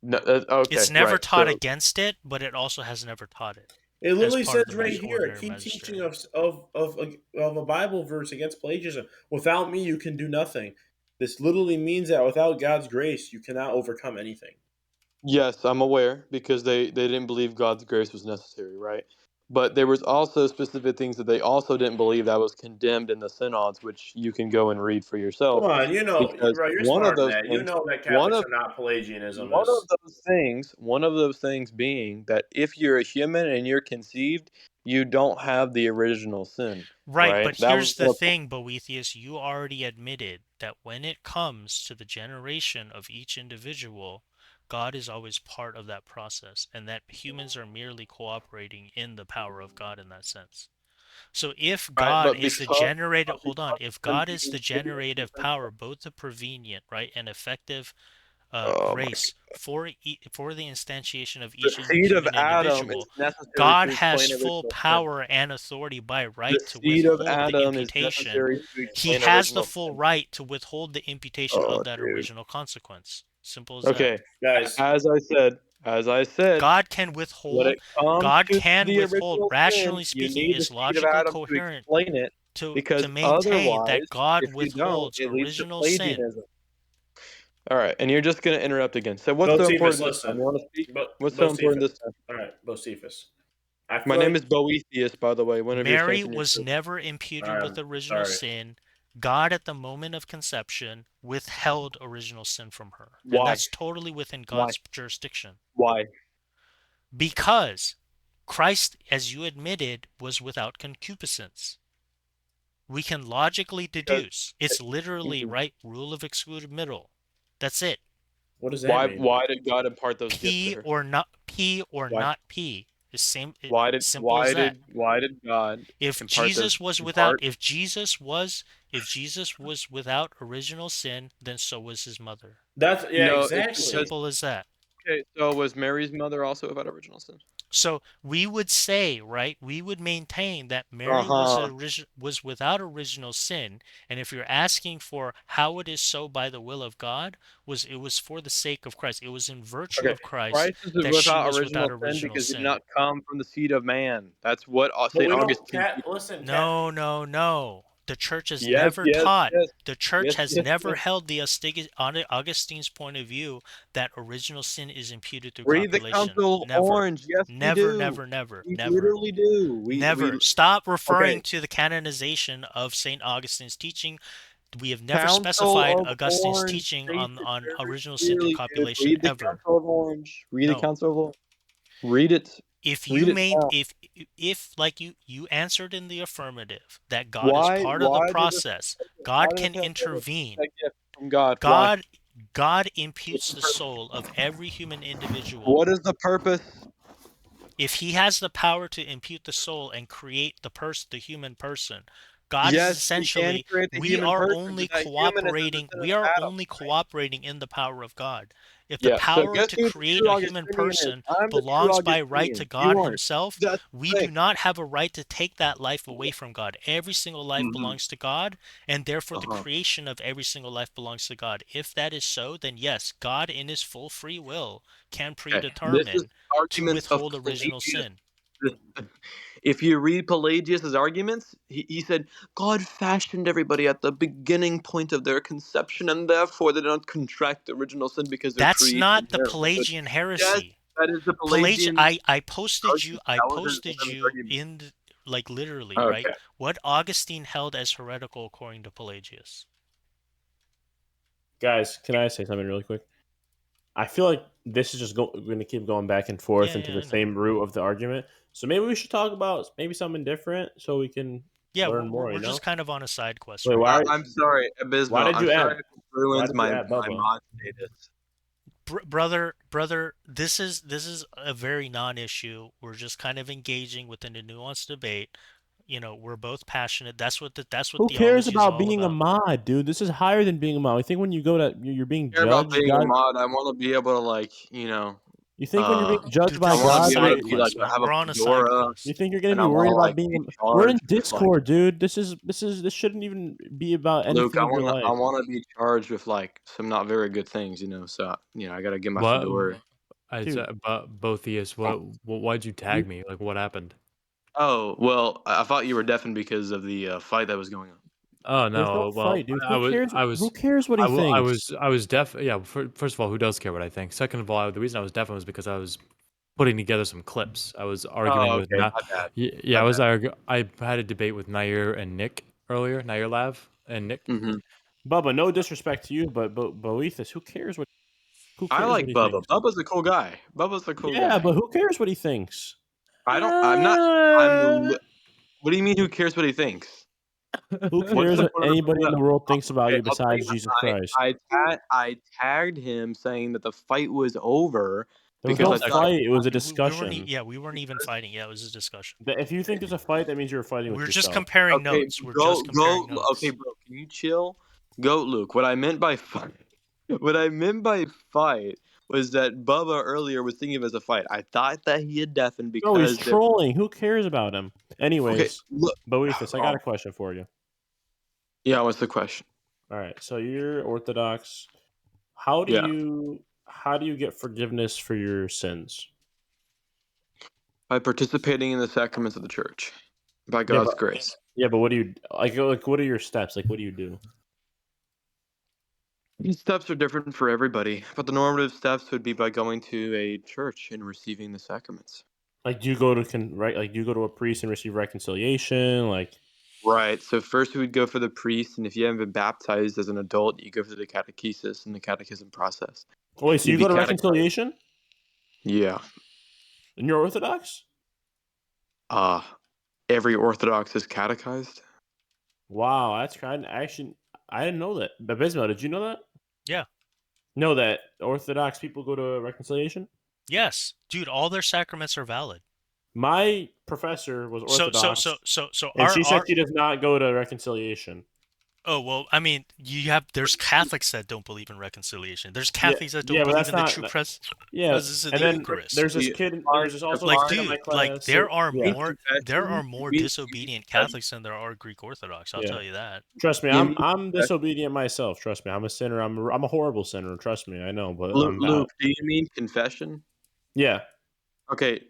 Speaker 2: No,
Speaker 1: It's
Speaker 2: okay,
Speaker 1: never
Speaker 2: right.
Speaker 1: taught
Speaker 2: So,
Speaker 1: against it, but it also has never taught it
Speaker 3: It
Speaker 1: as
Speaker 3: literally
Speaker 1: part of
Speaker 3: says
Speaker 1: the
Speaker 3: right here,
Speaker 1: ordinary
Speaker 3: keep teaching
Speaker 1: magistracy.
Speaker 3: of a Bible verse against plagiarism. Without me, you can do nothing. This literally means that without God's grace, you cannot overcome anything.
Speaker 2: yes, I'm aware because they didn't believe God's grace was necessary, right? But there was also specific things that they also didn't believe that was condemned in the synods, which you can go and read for
Speaker 3: Come
Speaker 2: yourself.
Speaker 3: on, you know,
Speaker 2: Because
Speaker 3: right? You're smarter than that. You know that
Speaker 2: one
Speaker 3: Catholics
Speaker 2: of
Speaker 3: are not Pelagianism.
Speaker 2: one of those things being that if you're a human and you're conceived, you don't have the original sin,
Speaker 1: Right,
Speaker 2: right?
Speaker 1: but
Speaker 2: That was
Speaker 1: here's the
Speaker 2: one of
Speaker 1: thing, Boethius, you already admitted that when it comes to the generation of each individual, God is always part of that process, and that humans are merely cooperating in the power of God in that sense. So if
Speaker 2: right,
Speaker 1: God is the generative, hold on, if
Speaker 2: them
Speaker 1: God is
Speaker 2: being
Speaker 1: the generative power, both the prevenient, right, and effective
Speaker 2: oh my
Speaker 1: grace for the instantiation of
Speaker 2: the
Speaker 1: each
Speaker 2: seed of
Speaker 1: human
Speaker 2: Adam is
Speaker 1: individual,
Speaker 2: necessary
Speaker 1: God
Speaker 2: to
Speaker 1: has
Speaker 2: explain
Speaker 1: full
Speaker 2: original sin.
Speaker 1: power and authority by
Speaker 2: The
Speaker 1: right to
Speaker 2: seed of
Speaker 1: withhold the
Speaker 2: Adam is
Speaker 1: imputation.
Speaker 2: necessary to
Speaker 1: He
Speaker 2: explain
Speaker 1: has the
Speaker 2: original
Speaker 1: full
Speaker 2: sin.
Speaker 1: right to withhold the imputation
Speaker 2: Oh,
Speaker 1: of that
Speaker 2: dude.
Speaker 1: original consequence. Simple as that.
Speaker 2: Okay,
Speaker 3: Guys,
Speaker 2: as I said,
Speaker 1: God can
Speaker 2: when
Speaker 1: withhold,
Speaker 2: it comes
Speaker 1: God
Speaker 2: to
Speaker 1: can
Speaker 2: the
Speaker 1: withhold,
Speaker 2: original sin,
Speaker 1: rationally
Speaker 2: you
Speaker 1: speaking,
Speaker 2: need the
Speaker 1: is
Speaker 2: seed of
Speaker 1: logically
Speaker 2: Adam to
Speaker 1: coherent
Speaker 2: explain it,
Speaker 1: to
Speaker 2: because
Speaker 1: maintain that
Speaker 2: otherwise,
Speaker 1: God
Speaker 2: if you don't,
Speaker 1: withholds
Speaker 2: it leads to
Speaker 1: original sin.
Speaker 2: Pelagianism. All right, and you're just going to interrupt again. So, what's so
Speaker 3: Bocephus,
Speaker 2: important this time?
Speaker 3: listen.
Speaker 2: You want to speak? What's so important
Speaker 3: Bocephus.
Speaker 2: this time?
Speaker 3: All right, Bocephus. I
Speaker 2: My
Speaker 3: feel
Speaker 2: name
Speaker 3: like.
Speaker 2: is Boethius, by the way. One of your
Speaker 1: Mary
Speaker 2: saints in your
Speaker 1: was
Speaker 2: church.
Speaker 1: never imputed with
Speaker 3: I'm
Speaker 1: original
Speaker 3: sorry.
Speaker 1: sin. God, at the moment of conception, withheld original sin from her. And
Speaker 2: Why?
Speaker 1: that's totally within
Speaker 2: Why?
Speaker 1: God's jurisdiction.
Speaker 2: Why?
Speaker 1: Because Christ, as you admitted, was without concupiscence. We can logically
Speaker 2: Because
Speaker 1: deduce. It's literally,
Speaker 2: mhm.
Speaker 1: right, rule of excluded middle. That's it.
Speaker 3: What does that mean?
Speaker 2: Why did God impart those gifts to her?
Speaker 1: P or
Speaker 2: Why?
Speaker 1: not P. It's simple as that.
Speaker 2: Why did God
Speaker 1: If
Speaker 2: impart those
Speaker 1: Jesus was without
Speaker 2: impart
Speaker 1: if Jesus was without original sin, then so was his mother.
Speaker 3: That's yeah,
Speaker 2: No, it's
Speaker 3: exactly.
Speaker 2: because
Speaker 1: Simple as that.
Speaker 2: Okay, so was Mary's mother also without original sin?
Speaker 1: So we would say, right? We would maintain that Mary
Speaker 2: Uh-huh.
Speaker 1: was without original sin, and if you're asking for how it is so by the will of God, it was for the sake of Christ. It was in virtue
Speaker 2: Okay.
Speaker 1: of Christ
Speaker 2: Christ is
Speaker 1: that she
Speaker 2: without
Speaker 1: was without
Speaker 2: original sin
Speaker 1: original
Speaker 2: because he did
Speaker 1: sin.
Speaker 2: not come from the seed of man. That's what
Speaker 3: But
Speaker 2: St.
Speaker 3: we don't,
Speaker 2: Augustine
Speaker 3: cat.
Speaker 2: teaches.
Speaker 3: Listen, cat.
Speaker 1: No, no, no. The church has
Speaker 2: Yes,
Speaker 1: never
Speaker 2: yes,
Speaker 1: taught,
Speaker 2: yes.
Speaker 1: the church
Speaker 2: Yes,
Speaker 1: has
Speaker 2: yes,
Speaker 1: never
Speaker 2: yes.
Speaker 1: held the Augustine's point of view that original sin is imputed through
Speaker 2: Read the
Speaker 1: copulation.
Speaker 2: Council of
Speaker 1: Never.
Speaker 2: Orange. Yes, we
Speaker 1: Never,
Speaker 2: do.
Speaker 1: never, never,
Speaker 2: We
Speaker 1: never.
Speaker 2: literally do. We
Speaker 1: Never. Stop referring
Speaker 2: okay.
Speaker 1: to the canonization of St. Augustine's teaching. We have never
Speaker 2: Council
Speaker 1: specified
Speaker 2: of
Speaker 1: Augustine's
Speaker 2: Orange
Speaker 1: teaching
Speaker 2: states it
Speaker 1: on
Speaker 2: very
Speaker 1: original sin through
Speaker 2: clearly, dude.
Speaker 1: copulation
Speaker 2: Read the
Speaker 1: ever.
Speaker 2: Council of Orange. Read the
Speaker 1: No.
Speaker 2: Council of Orange. Read it.
Speaker 1: If
Speaker 2: Read
Speaker 1: you
Speaker 2: it
Speaker 1: made
Speaker 2: now.
Speaker 1: if like you answered in the affirmative that God is
Speaker 2: Why?
Speaker 1: part of the
Speaker 2: Why did the
Speaker 1: process,
Speaker 2: Why
Speaker 1: God
Speaker 2: did the
Speaker 1: can
Speaker 2: Theotokos receive
Speaker 1: intervene.
Speaker 2: that gift from God? Why?
Speaker 1: God God
Speaker 2: What's
Speaker 1: imputes
Speaker 2: the
Speaker 1: the
Speaker 2: purpose?
Speaker 1: soul of every human individual.
Speaker 2: What is the purpose?
Speaker 1: If he has the power to impute the soul and create the human person, God is
Speaker 2: Yes, he can
Speaker 1: essentially
Speaker 2: create the
Speaker 1: we
Speaker 2: human
Speaker 1: are
Speaker 2: person, but
Speaker 1: only
Speaker 2: that human is the
Speaker 1: cooperating
Speaker 2: descendant
Speaker 1: we are
Speaker 2: of Adam,
Speaker 1: only
Speaker 2: right?
Speaker 1: cooperating in the power of God. If the
Speaker 2: Yeah. So
Speaker 1: power
Speaker 2: guess
Speaker 1: to
Speaker 2: who the
Speaker 1: create
Speaker 2: true
Speaker 1: a human
Speaker 2: Augustinian is?
Speaker 1: person
Speaker 2: I'm the true
Speaker 1: belongs by right to
Speaker 2: Augustinian.
Speaker 1: God
Speaker 2: You aren't.
Speaker 1: himself,
Speaker 2: That's
Speaker 1: we
Speaker 2: the
Speaker 1: do
Speaker 2: thing.
Speaker 1: not have a right to take that life away from God. Every single life
Speaker 2: Hmm.
Speaker 1: belongs to God, and therefore the
Speaker 2: Uh-huh.
Speaker 1: creation of every single life belongs to God. If that is so, then yes, God in his full free will can
Speaker 2: Okay. This is
Speaker 1: predetermine to
Speaker 2: arguments of
Speaker 1: withhold original
Speaker 2: Pelagius.
Speaker 1: sin.
Speaker 2: If you read Pelagius's arguments, he said God fashioned everybody at the beginning point of their conception, and therefore they don't contract original sin because they're
Speaker 1: That's
Speaker 2: created
Speaker 1: not
Speaker 2: in
Speaker 1: the
Speaker 2: their image.
Speaker 1: Pelagian
Speaker 2: Yes,
Speaker 1: heresy.
Speaker 2: that is the
Speaker 1: Pelagian
Speaker 2: Pelagian argument.
Speaker 1: I
Speaker 2: That was one
Speaker 1: posted
Speaker 2: of his
Speaker 1: you
Speaker 2: arguments.
Speaker 1: in like literally, right?
Speaker 2: Okay.
Speaker 1: What Augustine held as heretical according to Pelagius.
Speaker 3: Guys, can I say something really quick? I feel like this is just going to keep going back and forth
Speaker 1: Yeah,
Speaker 3: into
Speaker 1: yeah,
Speaker 3: the
Speaker 1: I know.
Speaker 3: same root of the argument. So maybe we should talk about maybe something different so we can
Speaker 1: Yeah,
Speaker 3: learn more.
Speaker 1: we're just kind of on a side quest
Speaker 3: Wait,
Speaker 1: right now.
Speaker 2: I'm sorry,
Speaker 3: why
Speaker 2: Abysmal.
Speaker 3: did
Speaker 2: I'm
Speaker 3: you
Speaker 2: sorry
Speaker 3: add
Speaker 2: if it ruins my
Speaker 3: Bubba?
Speaker 2: mod status.
Speaker 1: Brother, this is a very non-issue. We're just kind of engaging within a nuanced debate. You know, we're both passionate. That's what
Speaker 3: Who cares
Speaker 1: theology is
Speaker 3: about
Speaker 1: all
Speaker 3: being a
Speaker 1: about.
Speaker 3: mod, dude? This is higher than being a mod. You think when you go to you're being
Speaker 2: Care about
Speaker 3: judged,
Speaker 2: being a
Speaker 3: God?
Speaker 2: mod. I want to be able to
Speaker 3: You think when you're
Speaker 2: uh,
Speaker 3: being judged
Speaker 1: Dude,
Speaker 3: by
Speaker 2: I
Speaker 1: this is
Speaker 2: want
Speaker 1: a
Speaker 2: to
Speaker 3: God,
Speaker 2: be able to
Speaker 1: side
Speaker 2: be like
Speaker 1: quest, man.
Speaker 2: have a
Speaker 1: We're on a side
Speaker 2: fedora,
Speaker 3: you
Speaker 1: quest.
Speaker 3: think you're gonna
Speaker 2: and
Speaker 3: be
Speaker 2: I want
Speaker 3: worried
Speaker 2: to
Speaker 3: about
Speaker 2: like
Speaker 3: being?
Speaker 2: be
Speaker 3: We're in
Speaker 2: charged with like
Speaker 3: Discord, dude. This shouldn't even be about
Speaker 2: Luke.
Speaker 3: anything of your
Speaker 2: I
Speaker 3: life.
Speaker 2: want to be charged with like some not very good things, you know. So I gotta get my
Speaker 4: What?
Speaker 2: fedora.
Speaker 4: I
Speaker 3: Dude,
Speaker 4: said, but boethius. Why'd you
Speaker 3: you
Speaker 4: tag me? Like, what happened?
Speaker 2: Oh well, I thought you were deafened because of the fight that was going on.
Speaker 4: Oh
Speaker 3: there's no
Speaker 4: no. Well,
Speaker 3: fight, dude.
Speaker 4: I was, I
Speaker 3: Who
Speaker 4: was,
Speaker 3: cares what he thinks?
Speaker 4: I was deaf. Yeah. First of all, who does care what I think? Second of all, the reason I was deaf was because I was putting together some clips. I was arguing
Speaker 2: Oh,
Speaker 4: with
Speaker 2: okay, my bad,
Speaker 4: Yeah,
Speaker 2: my bad.
Speaker 4: I had a debate with Nair and Nick earlier. Nair Lav and Nick.
Speaker 2: Hmm.
Speaker 3: Bubba, no disrespect to you, but Boethus, who
Speaker 2: I
Speaker 3: cares what
Speaker 2: like
Speaker 3: he
Speaker 2: Bubba.
Speaker 3: thinks?
Speaker 2: Bubba's a cool guy. Bubba's a cool
Speaker 3: Yeah,
Speaker 2: guy.
Speaker 3: but who cares what he thinks?
Speaker 2: I don't. I'm not. What do you mean? Who cares what he thinks?
Speaker 3: Who
Speaker 2: What's
Speaker 3: cares
Speaker 2: the
Speaker 3: what
Speaker 2: point of the
Speaker 3: anybody in the world thinks about
Speaker 2: Okay,
Speaker 3: you
Speaker 2: I'll tell
Speaker 3: besides
Speaker 2: you.
Speaker 3: Jesus Christ?
Speaker 2: I tagged him saying that the fight was over
Speaker 3: There was
Speaker 2: because
Speaker 3: no
Speaker 2: I thought
Speaker 3: fight. It was a
Speaker 1: We weren't,
Speaker 3: discussion.
Speaker 1: yeah, we weren't even
Speaker 2: because
Speaker 1: fighting. Yeah, it was a discussion.
Speaker 3: If you think there's a fight, that means you're fighting with
Speaker 1: We're just
Speaker 3: yourself.
Speaker 1: comparing
Speaker 2: okay,
Speaker 1: notes. We're just comparing
Speaker 2: okay,
Speaker 1: notes.
Speaker 2: bro, can you chill? Goat Luke. What I meant by fight, what I meant by fight was that Bubba earlier was thinking of it as a fight. I thought that he had deafened
Speaker 3: No, he's
Speaker 2: because there.
Speaker 3: trolling. Who cares about him?
Speaker 2: Okay,
Speaker 3: Anyways,
Speaker 2: look.
Speaker 3: Boethus, I got
Speaker 2: Oh,
Speaker 3: a question for you.
Speaker 2: yeah. What's the question?
Speaker 3: All right, so you're Orthodox.
Speaker 2: Yeah,
Speaker 3: How do you get forgiveness for your sins?
Speaker 2: by participating in the sacraments of the church, by
Speaker 3: Yeah,
Speaker 2: God's
Speaker 3: but
Speaker 2: grace.
Speaker 3: what do you like? What are your steps? Like, what do you do?
Speaker 2: These steps are different for everybody, but the normative steps would be by going to a church and receiving the sacraments.
Speaker 3: Like, do you go to Like, do you go to a priest and receive reconciliation? Like,
Speaker 2: Right. So first we would go for the priest, and if you haven't been baptized as an adult, you go for the catechesis and the catechism process.
Speaker 3: oh, wait, so
Speaker 2: You'd
Speaker 3: you
Speaker 2: be
Speaker 3: go to
Speaker 2: catechized.
Speaker 3: reconciliation
Speaker 2: Yeah.
Speaker 3: and you're Orthodox?
Speaker 2: Uh every Orthodox is catechized.
Speaker 3: Wow, that's kind of actually I didn't know that. But Bismarck, did you know that?
Speaker 1: Yeah.
Speaker 3: Know that Orthodox people go to reconciliation?
Speaker 1: Yes, dude, all their sacraments are valid.
Speaker 3: My professor was
Speaker 1: So
Speaker 3: Orthodox, and
Speaker 1: so
Speaker 3: she said
Speaker 1: our
Speaker 3: she does not go to reconciliation.
Speaker 1: Oh, well, I mean, there's Catholics that don't believe in reconciliation. There's
Speaker 3: Yeah,
Speaker 1: Catholics that
Speaker 3: yeah,
Speaker 1: don't
Speaker 3: but
Speaker 1: believe
Speaker 3: that's
Speaker 1: in the
Speaker 3: not.
Speaker 1: true
Speaker 3: Yeah,
Speaker 1: presence of
Speaker 3: and
Speaker 1: the
Speaker 3: then
Speaker 1: Eucharist.
Speaker 3: there's this kid.
Speaker 2: Define,
Speaker 3: There's also a
Speaker 1: Like,
Speaker 3: kid in my
Speaker 1: dude, like
Speaker 3: class. That, yeah,
Speaker 1: there
Speaker 2: confession?
Speaker 1: are more
Speaker 2: You mean
Speaker 1: disobedient
Speaker 2: confession?
Speaker 1: Catholics than there are Greek Orthodox. I'll
Speaker 3: yeah.
Speaker 1: tell you that.
Speaker 3: Trust me,
Speaker 2: You
Speaker 3: I'm
Speaker 2: mean
Speaker 3: I'm
Speaker 2: confession?
Speaker 3: disobedient myself. Trust me, I'm a sinner. I'm a horrible sinner. Trust me, I know, but
Speaker 2: Luke, do you mean confession?
Speaker 3: yeah.
Speaker 2: Okay,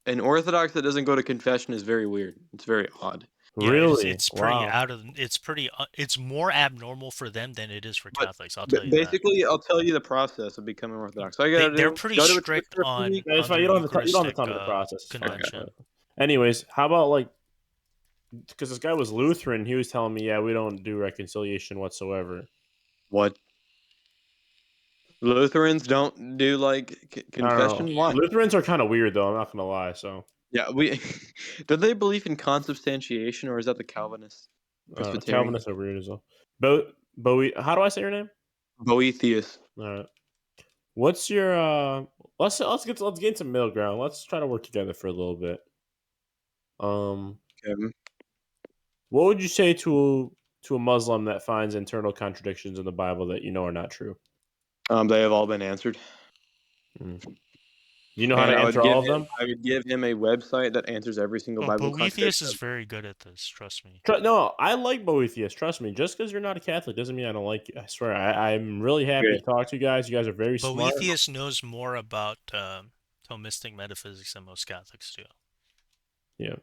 Speaker 2: an Orthodox that doesn't go to confession is very weird. It's very odd.
Speaker 1: Yeah,
Speaker 3: Really?
Speaker 1: it's pretty
Speaker 3: Wow.
Speaker 1: out of it's pretty it's more abnormal for them than it is for
Speaker 2: But
Speaker 1: Catholics. I'll tell you that.
Speaker 2: basically, I'll tell you the process of becoming Orthodox. All you gotta
Speaker 1: They're
Speaker 2: do,
Speaker 1: pretty
Speaker 2: go to a church
Speaker 1: strict
Speaker 2: for a week.
Speaker 3: Yeah, it's
Speaker 1: on
Speaker 3: fine.
Speaker 1: their
Speaker 3: You don't have to
Speaker 1: Eucharistic
Speaker 3: tell me the process. It's fine.
Speaker 2: Okay.
Speaker 3: But anyways, how about like because this guy was Lutheran, he was telling me, yeah, we don't do reconciliation whatsoever.
Speaker 2: What? Lutherans don't do like
Speaker 3: I don't know.
Speaker 2: confession? Why?
Speaker 3: Lutherans are kind of weird though. I'm not gonna lie. So,
Speaker 2: Yeah, we do they believe in consubstantiation, or is that the Calvinist Presbyterian?
Speaker 3: Calvinists are weird as well. How do I say your name?
Speaker 2: Boethius.
Speaker 3: All right. What's your let's get into middle ground. Let's try to work together for a little bit. Um,
Speaker 2: Okay.
Speaker 3: what would you say to a Muslim that finds internal contradictions in the Bible that you know are not true?
Speaker 2: They have all been answered,
Speaker 3: Hmm. Do you know how to
Speaker 2: and
Speaker 3: answer all of them?
Speaker 2: I would give him a website that answers every single
Speaker 1: Oh,
Speaker 2: Bible
Speaker 1: Boethius is
Speaker 2: contradiction.
Speaker 1: very good at this, trust me.
Speaker 3: No, I like Boethius. Trust me. Just because you're not a Catholic doesn't mean I don't like you. I swear. I'm really happy
Speaker 2: Okay.
Speaker 3: to talk to you guys. You guys are very smart.
Speaker 1: Boethius knows more about Thomistic metaphysics than most Catholics do.
Speaker 3: Yeah.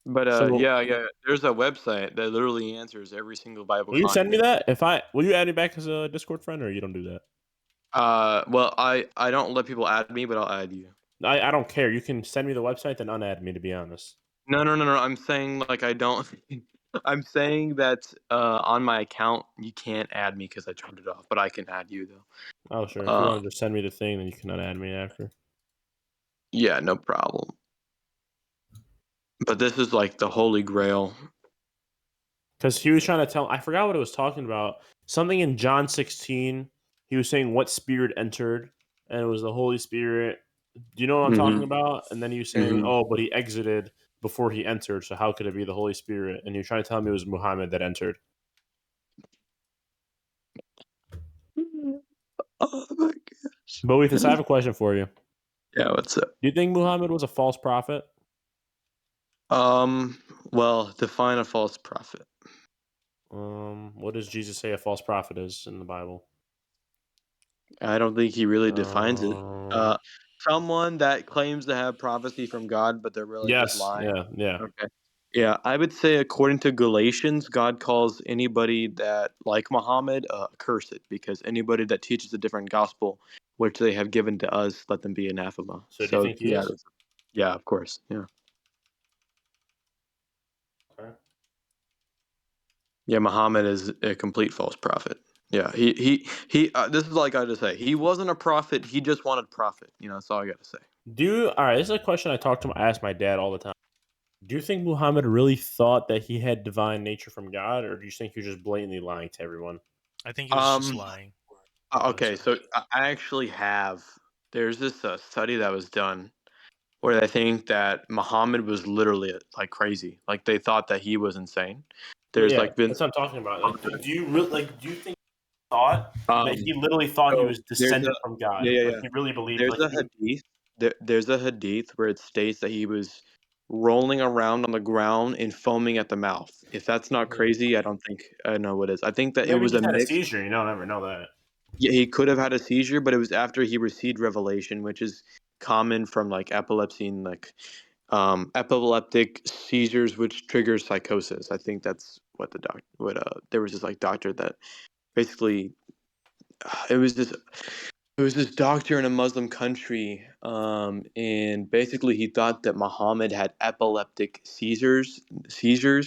Speaker 2: But
Speaker 3: So
Speaker 2: yeah, there's a website that literally answers every single Bible
Speaker 3: will you send me
Speaker 2: contradiction.
Speaker 3: that? Will you add me back as a Discord friend, or you don't do that?
Speaker 2: Well, I don't let people add me, but I'll add you.
Speaker 3: I don't care. You can send me the website, then unadd me. To be honest.
Speaker 2: No. I'm saying like I don't. I'm saying that on my account you can't add me because I turned it off, but I can add you though.
Speaker 3: Oh sure. If you
Speaker 2: Uh,
Speaker 3: want to just send me the thing, then you can unadd me after.
Speaker 2: yeah, no problem. But this is like the holy grail.
Speaker 3: Because he was trying to tell. I forgot what it was talking about. Something in John 16. He was saying what spirit entered, and it was the Holy Spirit. Do you know what I'm talking
Speaker 2: Hmm.
Speaker 3: about? And then he was saying,
Speaker 2: Hmm.
Speaker 3: "Oh, but he exited before he entered, so how could it be the Holy Spirit?" And he was trying to tell me it was Muhammad that entered.
Speaker 2: Oh my gosh.
Speaker 3: Boethus, I have a question for you.
Speaker 2: Yeah, what's up?
Speaker 3: Do you think Muhammad was a false prophet?
Speaker 2: Well, define a false prophet.
Speaker 3: What does Jesus say a false prophet is in the Bible?
Speaker 2: I don't think he really defines it.
Speaker 3: Um,
Speaker 2: Uh, Someone that claims to have prophecy from God, but they're really just
Speaker 3: yes,
Speaker 2: lying.
Speaker 3: yeah.
Speaker 2: Okay. Yeah, I would say according to Galatians, God calls anybody that, like Muhammad, accursed, because anybody that teaches a different gospel, which they have given to us, let them be anathema.
Speaker 3: So do you
Speaker 2: So
Speaker 3: think he
Speaker 2: yeah,
Speaker 3: is?
Speaker 2: yeah, of course, yeah,
Speaker 3: Okay.
Speaker 2: yeah. Muhammad is a complete false prophet. Yeah, he. This is like I just say, he wasn't a prophet. He just wanted profit. That's all I got to say.
Speaker 3: All right? This is a question I ask my dad all the time. Do you think Muhammad really thought that he had divine nature from God, or do you think you're just blatantly lying to everyone?
Speaker 1: I think he was just
Speaker 2: Um.
Speaker 1: lying. I
Speaker 2: Okay,
Speaker 1: personally.
Speaker 2: so I actually have. There's this study that was done where they think that Muhammad was literally like crazy. Like they thought that he was insane. There's
Speaker 3: Yeah,
Speaker 2: like been
Speaker 3: that's what I'm talking about. Like, do you really like? Do you think he thought that
Speaker 2: um
Speaker 3: he literally thought he
Speaker 2: so
Speaker 3: was
Speaker 2: there's
Speaker 3: descended
Speaker 2: a
Speaker 3: from God?
Speaker 2: yeah, yeah,
Speaker 3: Like
Speaker 2: yeah.
Speaker 3: he really believed?
Speaker 2: There's
Speaker 3: Like
Speaker 2: a hadith. There's a hadith where it states that he was rolling around on the ground and foaming at the mouth. If that's not crazy, I don't think I know what is. I think that it
Speaker 3: maybe he
Speaker 2: was a
Speaker 3: just had a
Speaker 2: mix.
Speaker 3: seizure. You don't ever know that.
Speaker 2: Yeah, he could have had a seizure, but it was after he received revelation, which is common from like epilepsy and like epileptic seizures, which triggers psychosis. I think that's what the doc. What there was this like doctor that basically it was this doctor in a Muslim country, and basically he thought that Muhammad had epileptic seizures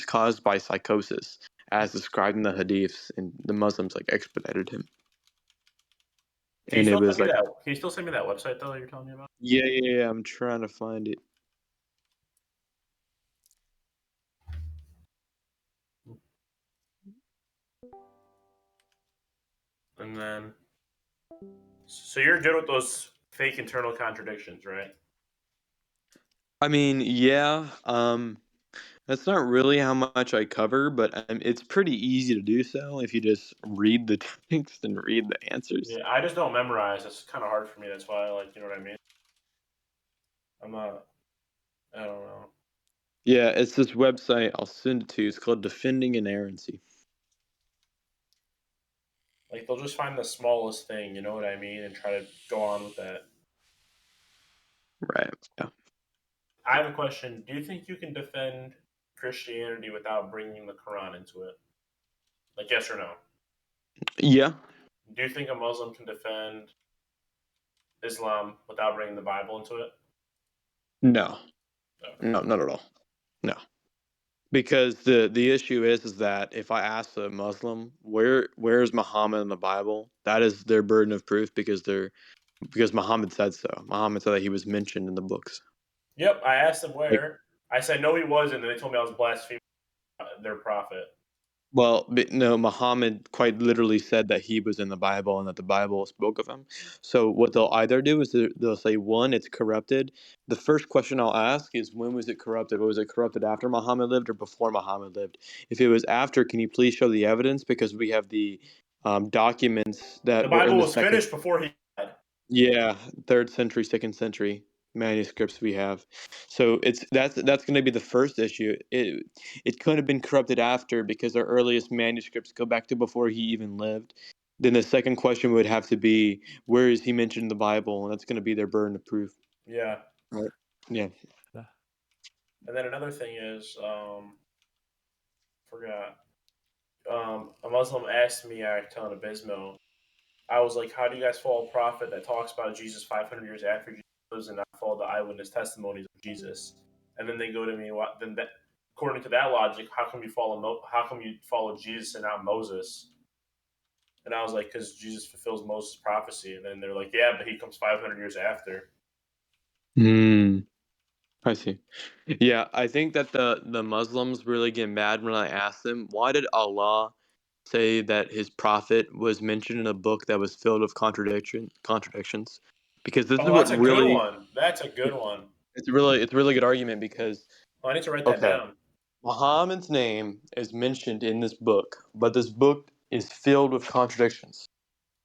Speaker 2: caused by psychosis, as described in the hadiths, and the Muslims like expedited him,
Speaker 3: Can you
Speaker 2: and it
Speaker 3: still send
Speaker 2: was
Speaker 3: me
Speaker 2: like.
Speaker 3: that? Can you still send me that website though? You're telling me about?
Speaker 2: Yeah. I'm trying to find it.
Speaker 3: And then, so you're good with those fake internal contradictions, right?
Speaker 2: I mean, yeah. That's not really how much I cover, but it's pretty easy to do so if you just read the text and read the answers.
Speaker 3: Yeah, I just don't memorize. It's kind of hard for me. That's why I like, you know what I mean? I'm not. I don't know.
Speaker 2: Yeah, it's this website. I'll send it to you. It's called Defending Inerrancy.
Speaker 3: Like they'll just find the smallest thing, you know what I mean, and try to go on with that.
Speaker 2: Right. Yeah.
Speaker 3: I have a question. Do you think you can defend Christianity without bringing the Quran into it? Like, yes or no?
Speaker 2: Yeah.
Speaker 3: Do you think a Muslim can defend Islam without bringing the Bible into it?
Speaker 2: No.
Speaker 3: Okay.
Speaker 2: No, not at all. No. Because the issue is that if I ask a Muslim where's Muhammad in the Bible, that is their burden of proof because Muhammad said so. Muhammad said that he was mentioned in the books.
Speaker 3: Yep, I asked them
Speaker 2: Like,
Speaker 3: where. I said no, he wasn't, and they told me I was blaspheming their prophet.
Speaker 2: well, but no, Muhammad quite literally said that he was in the Bible and that the Bible spoke of him. So what they'll either do is they'll say, one, it's corrupted. The first question I'll ask is, when was it corrupted? Was it corrupted after Muhammad lived or before Muhammad lived? If it was after, can you please show the evidence? Because we have the documents
Speaker 3: The
Speaker 2: that were in
Speaker 3: Bible
Speaker 2: the
Speaker 3: was
Speaker 2: second,
Speaker 3: finished before he died.
Speaker 2: yeah, third century, second century manuscripts we have. So that's going to be the first issue. It could have been corrupted after because our earliest manuscripts go back to before he even lived. Then the second question would have to be, where is he mentioned in the Bible? And that's going to be their burden of proof.
Speaker 3: Yeah.
Speaker 2: Right. Yeah.
Speaker 3: And then another thing is, forgot. A Muslim asked me, I telling Abismo, I was like, how do you guys follow a prophet that talks about Jesus 500 years after Jesus lives and not follow the eyewitness testimonies of Jesus? And then they go to me, what? Then that, according to that logic, how come you follow Jesus and not Moses? And I was like, because Jesus fulfills Moses' prophecy. And then they're like, yeah, but he comes 500 years after.
Speaker 2: Hmm. I see. Yeah, I think that the Muslims really get mad when I ask them, why did Allah say that his prophet was mentioned in a book that was filled with contradictions? Because this is
Speaker 3: Oh,
Speaker 2: what
Speaker 3: that's a good
Speaker 2: really
Speaker 3: one. That's a good one.
Speaker 2: it's a really good argument because
Speaker 3: Oh, I need to write that
Speaker 2: okay,
Speaker 3: down.
Speaker 2: Muhammad's name is mentioned in this book, but this book is filled with contradictions.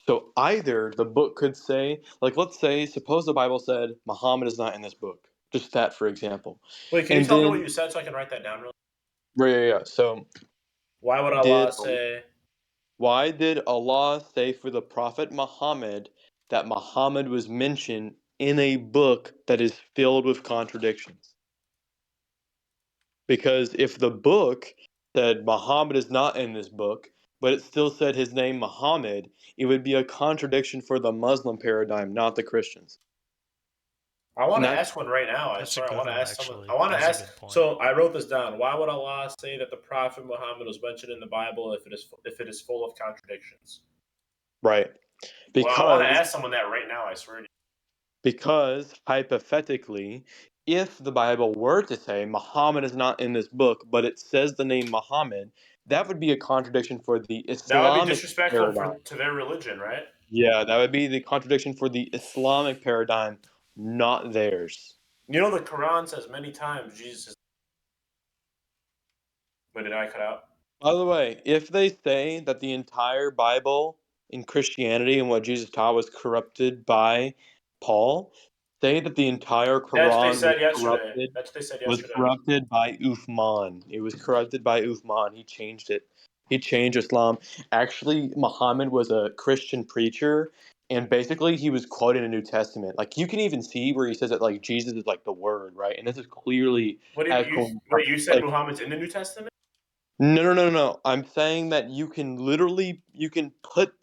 Speaker 2: So either the book could say, like, let's say, suppose the Bible said Muhammad is not in this book, just that for example,
Speaker 3: Wait, can you
Speaker 2: and
Speaker 3: tell me what
Speaker 2: then
Speaker 3: you said so I can write that down? Really?
Speaker 2: right, yeah, yeah. So
Speaker 3: Why would
Speaker 2: did
Speaker 3: Allah say?
Speaker 2: why did Allah say for the Prophet Muhammad that Muhammad was mentioned in a book that is filled with contradictions? Because if the book said Muhammad is not in this book, but it still said his name Muhammad, it would be a contradiction for the Muslim paradigm, not the Christians.
Speaker 3: I want
Speaker 2: And
Speaker 3: to
Speaker 2: that's
Speaker 3: ask one right now. I
Speaker 1: That's a
Speaker 3: swear, I
Speaker 1: good
Speaker 3: want to
Speaker 1: one,
Speaker 3: ask someone.
Speaker 1: actually.
Speaker 3: I want to
Speaker 1: That's a
Speaker 3: ask.
Speaker 1: good point.
Speaker 3: So I wrote this down. Why would Allah say that the Prophet Muhammad was mentioned in the Bible if it is full of contradictions?
Speaker 2: right.
Speaker 3: Well, I want to
Speaker 2: Because
Speaker 3: ask someone that right now. I swear to you.
Speaker 2: Because hypothetically, if the Bible were to say Muhammad is not in this book, but it says the name Muhammad, that would be a contradiction for the
Speaker 3: That would be
Speaker 2: Islamic
Speaker 3: disrespectful
Speaker 2: paradigm.
Speaker 3: to their religion, right?
Speaker 2: Yeah, that would be the contradiction for the Islamic paradigm, not theirs.
Speaker 3: You know, the Quran says many times Jesus is. Wait, did I cut out?
Speaker 2: By the way, if they say that the entire Bible in Christianity and what Jesus taught was corrupted by Paul, say that the entire
Speaker 3: That's what they
Speaker 2: Quran
Speaker 3: said yesterday. That's what they said
Speaker 2: was
Speaker 3: yesterday.
Speaker 2: corrupted by Uthman. It was corrupted by Uthman. He changed it. He changed Islam. Actually, Muhammad was a Christian preacher, and basically he was quoting the New Testament. Like you can even see where he says that like Jesus is like the Word, right? And this is clearly
Speaker 3: What do
Speaker 2: echoing.
Speaker 3: wait? You said
Speaker 2: Like
Speaker 3: Muhammad's in the New Testament?
Speaker 2: no, no, no, no. I'm saying that you can literally you can put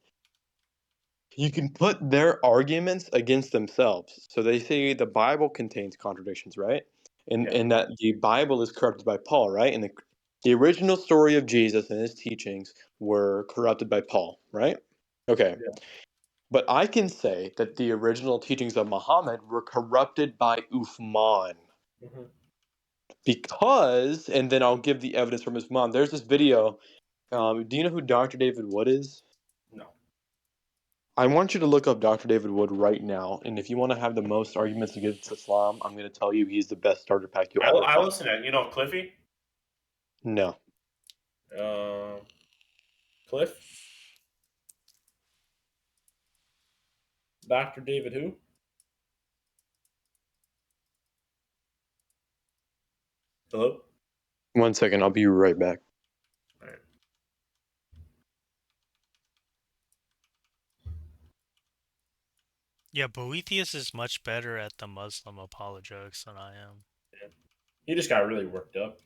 Speaker 2: their arguments against themselves. So they say the Bible contains contradictions, right?
Speaker 3: Yeah.
Speaker 2: And that the Bible is corrupted by Paul, right? And the original story of Jesus and his teachings were corrupted by Paul, right? Okay.
Speaker 3: Yeah.
Speaker 2: But I can say that the original teachings of Muhammad were corrupted by Uthman.
Speaker 3: Hmm.
Speaker 2: Because, and then I'll give the evidence from his mom. There's this video. Do you know who Dr. David Wood is?
Speaker 3: No.
Speaker 2: I want you to look up Dr. David Wood right now, and if you want to have the most arguments against Islam, I'm going to tell you he's the best starter pack you'll ever
Speaker 3: I
Speaker 2: find.
Speaker 3: listen to Cliffy.
Speaker 2: No.
Speaker 3: Cliff? Dr. David who? Hello?
Speaker 2: 1 second, I'll be right back.
Speaker 3: All right.
Speaker 1: Yeah, boethius is much better at the Muslim apologetics than I am.
Speaker 3: Yeah. He just got really worked up.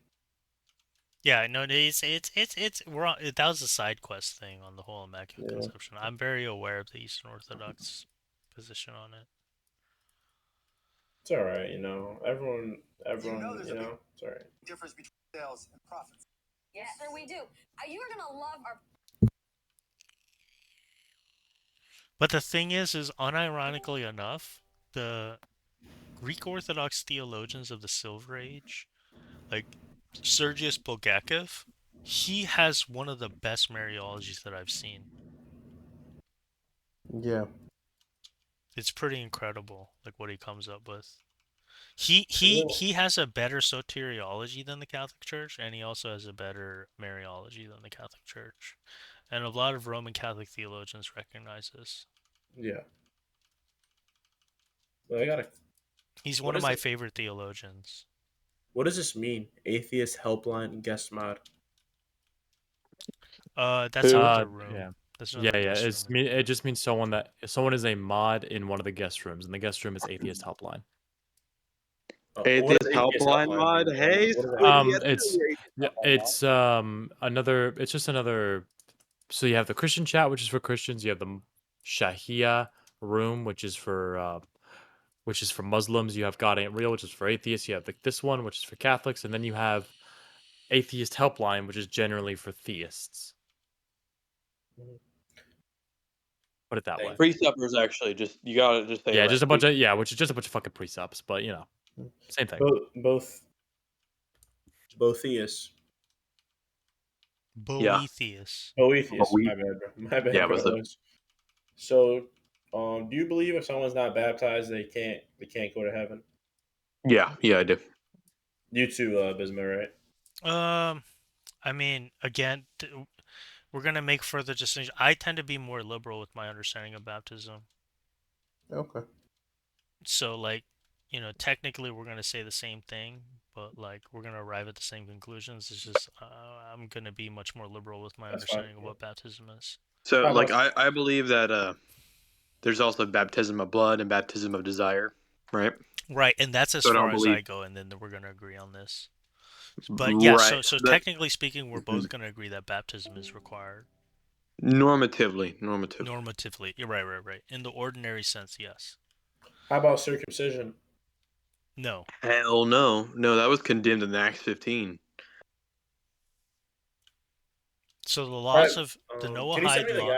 Speaker 1: Yeah, no, that was a side quest thing on the whole Immaculate
Speaker 3: Yeah.
Speaker 1: Conception. I'm very aware of the Eastern Orthodox position on it.
Speaker 3: It's all right, Everyone, it's all right.
Speaker 5: Difference between sales and profits.
Speaker 6: Yes, sir, we do. You are gonna love our.
Speaker 1: But the thing is unironically enough, the Greek Orthodox theologians of the Silver Age, like Sergius Bulgakov, he has one of the best Mariologies that I've seen.
Speaker 3: Yeah.
Speaker 1: It's pretty incredible, like what he comes up with. He has a better soteriology than the Catholic Church, and he also has a better Mariology than the Catholic Church. And a lot of Roman Catholic theologians recognize this.
Speaker 3: Yeah. Well,
Speaker 1: He's one of my favorite theologians.
Speaker 3: What does this mean? Atheist helpline guest mod.
Speaker 1: That's another room.
Speaker 4: Yeah.
Speaker 1: That's another guest room.
Speaker 4: It just means someone is a mod in one of the guest rooms, and the guest room is Atheist Helpline.
Speaker 2: Atheist helpline mod. Hey,
Speaker 4: it's another. It's just another. So you have the Christian chat, which is for Christians. You have the Shahia room, which is for Muslims. You have God Ain't Real, which is for atheists. You have this one, which is for Catholics, and then you have Atheist Helpline, which is generally for theists. Put it that way.
Speaker 2: Presuppers, actually, you gotta just say.
Speaker 4: Yeah, just a bunch of which is just a bunch of fucking presups, but same thing.
Speaker 3: Both theists.
Speaker 1: Boethius.
Speaker 3: Boethius. My bad, bro. My bad.
Speaker 2: Yeah,
Speaker 3: bro. So, do you believe if someone's not baptized, they can't go to heaven?
Speaker 2: Yeah, I do.
Speaker 3: You too, Bismarck,
Speaker 1: right? I mean, again, we're gonna make further distinctions. I tend to be more liberal with my understanding of baptism.
Speaker 3: Okay.
Speaker 1: So, technically, we're gonna say the same thing, but we're gonna arrive at the same conclusions. It's just I'm gonna be much more liberal with my understanding of what baptism is.
Speaker 2: So, I believe that there's also baptism of blood and baptism of desire, right?
Speaker 1: Right, and that's as far as I go, and then we're gonna agree on this. But yeah,
Speaker 2: right.
Speaker 1: so technically speaking, we're both gonna agree that baptism is required.
Speaker 2: Normatively.
Speaker 1: You're right. In the ordinary sense, yes.
Speaker 3: How about circumcision?
Speaker 1: No.
Speaker 2: Hell no. No, that was condemned in Acts 15.
Speaker 1: So the laws of the Noahide law.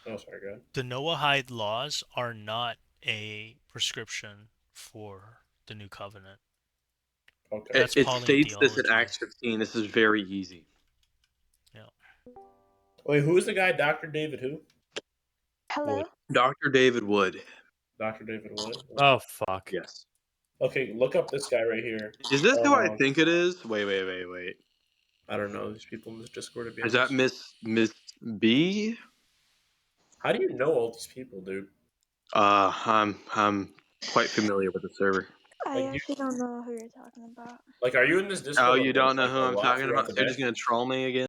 Speaker 3: Oh, sorry, go ahead.
Speaker 1: The Noahide laws are not a prescription for the new covenant.
Speaker 3: Okay.
Speaker 1: That's
Speaker 2: it states this in
Speaker 1: theology.
Speaker 2: Acts 15. This is very easy.
Speaker 1: Yeah.
Speaker 3: Wait, who is the guy? Dr. David who?
Speaker 6: Hello?
Speaker 2: Dr. David Wood.
Speaker 3: Dr. David Wood?
Speaker 4: Oh, fuck.
Speaker 2: Yes.
Speaker 3: Okay, look up this guy right here.
Speaker 2: Is this who I think it is? Wait.
Speaker 3: I don't know these people in this Discord. To be
Speaker 2: Is that Miss B?
Speaker 3: How do you know all these people, dude?
Speaker 2: I'm quite familiar with the server.
Speaker 6: I actually don't know who you're talking about.
Speaker 3: Are you in this Discord?
Speaker 2: Oh, you don't know who I'm talking about? So you're just gonna troll me again?